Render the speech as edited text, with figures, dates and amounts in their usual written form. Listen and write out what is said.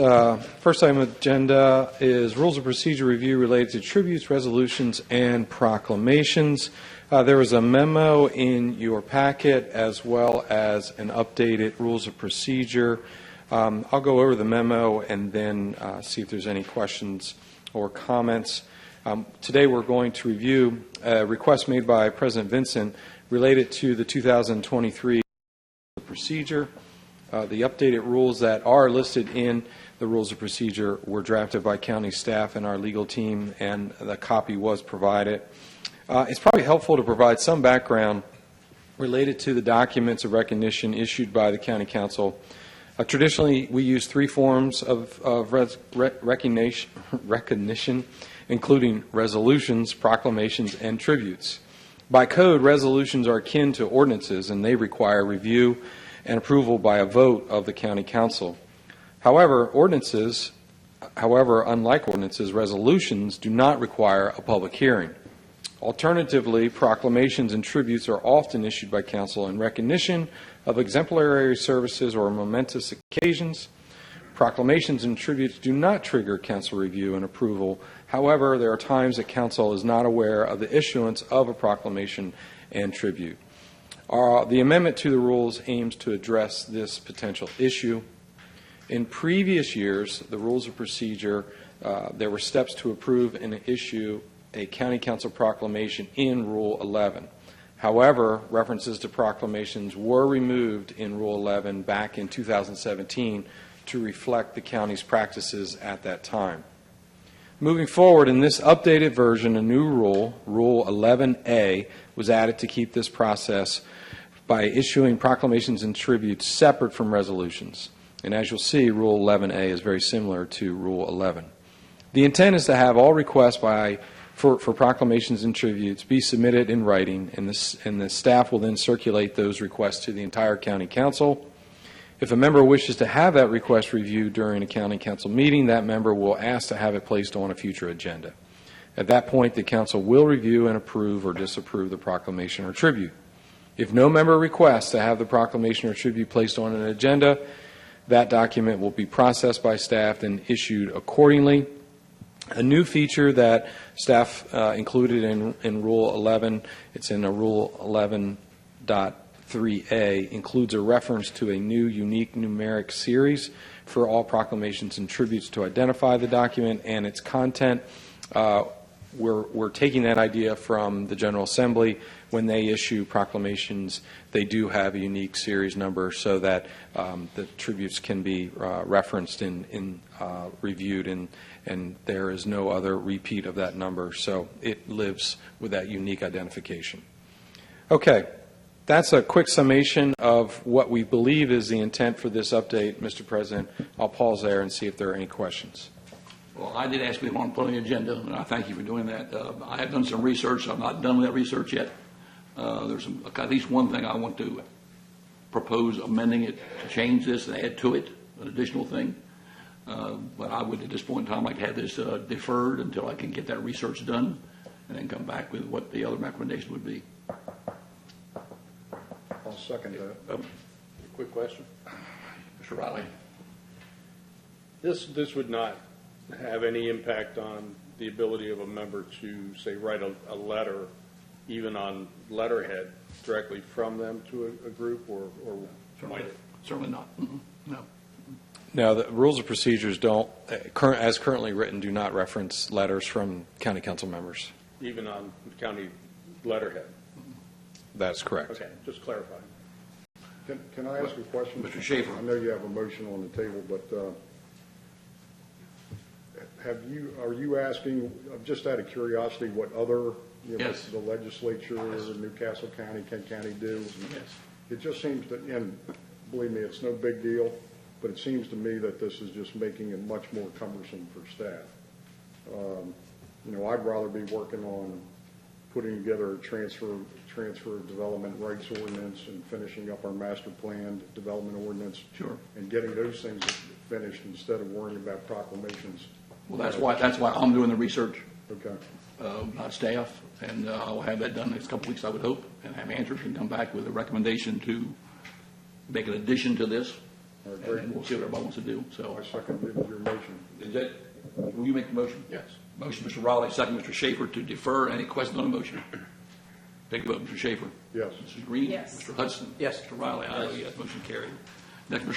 First item on the agenda is rules of procedure review related to tributes, resolutions, and proclamations. There was a memo in your packet as well as an updated rules of procedure. I'll go over the memo and then see if there's any questions or comments. Today we're going to review a request made by President Vincent related to the 2023 procedure. The updated rules that are listed in the rules of procedure were drafted by county staff and our legal team, and the copy was provided. It's probably helpful to provide some background related to the documents of recognition issued by the county council. Traditionally, we use three forms of recognition, including resolutions, proclamations, and tributes. By code, resolutions are akin to ordinances, and they require review and approval by a vote of the county council. However, unlike ordinances, resolutions do not require a public hearing. Alternatively, proclamations and tributes are often issued by council in recognition of exemplary services or momentous occasions. Proclamations and tributes do not trigger council review and approval. However, there are times that council is not aware of the issuance of a proclamation and tribute. The amendment to the rules aims to address this potential issue. In previous years, the rules of procedure, there were steps to approve and issue a county council proclamation in Rule 11. However, references to proclamations were removed in Rule 11 back in 2017 to reflect the county's practices at that time. Moving forward, in this updated version, a new rule, Rule 11A, was added to keep this process by issuing proclamations and tributes separate from resolutions. And as you'll see, Rule 11A is very similar to Rule 11. The intent is to have all requests for proclamations and tributes be submitted in writing, and the staff will then circulate those requests to the entire county council. If a member wishes to have that request reviewed during a county council meeting, that member will ask to have it placed on a future agenda. At that point, the council will review and approve or disapprove the proclamation or tribute. If no member requests to have the proclamation or tribute placed on an agenda, that document will be processed by staff and issued accordingly. A new feature that staff included in Rule 11, it's in a Rule 11.3a, includes a reference to a new unique numeric series for all proclamations and tributes to identify the document and its content. We're taking that idea from the General Assembly. When they issue proclamations, they do have a unique series number so that the tributes can be referenced and reviewed, and there is no other repeat of that number, so it lives with that unique identification. Okay, that's a quick summation of what we believe is the intent for this update, Mr. President. I'll pause there and see if there are any questions. Well, I did ask me to put on the agenda, and I thank you for doing that. I have done some research. I'm not done with that research yet. There's at least one thing I want to propose amending it to change this and add to it, an additional thing. But I would, at this point in time, like to have this deferred until I can get that research done and then come back with what the other recommendation would be. I'll second that. Quick question. Mr. Riley. This would not have any impact on the ability of a member to, say, write a letter, even on letterhead, directly from them to a group, or might it? Certainly not. Mm-hmm. No. Now, the rules of procedures don't, as currently written, do not reference letters from county council members. Even on county letterhead? That's correct. Okay, just clarifying. Can I ask a question? Mr. Schaefer. I know you have a motion on the table, but are you asking, just out of curiosity, what other, yes. the legislature, yes. Newcastle County, Kent County do? Yes. It just seems that, and believe me, it's no big deal, but it seems to me that this is just making it much more cumbersome for staff. I'd rather be working on putting together a transfer of development rights ordinance and finishing up our master plan development ordinance. Sure. And getting those things finished instead of worrying about proclamations. Well, that's why I'm doing the research. Okay. Not staff, and I'll have that done in the next couple of weeks, I would hope, and have answers and come back with a recommendation to make an addition to this All right, and great. then we'll see what everybody wants to do. So, I seconded your motion. is that, will you make the motion? Yes. Motion, Mr. Raleigh, second, Mr. Schaefer, to defer. Any questions on the motion? Take a vote, Mr. Schaefer. Yes. Mrs. Green? Yes. Mr. Hudson? Yes. Mr. Riley? Aye, yes. Motion carried. Next, Mr.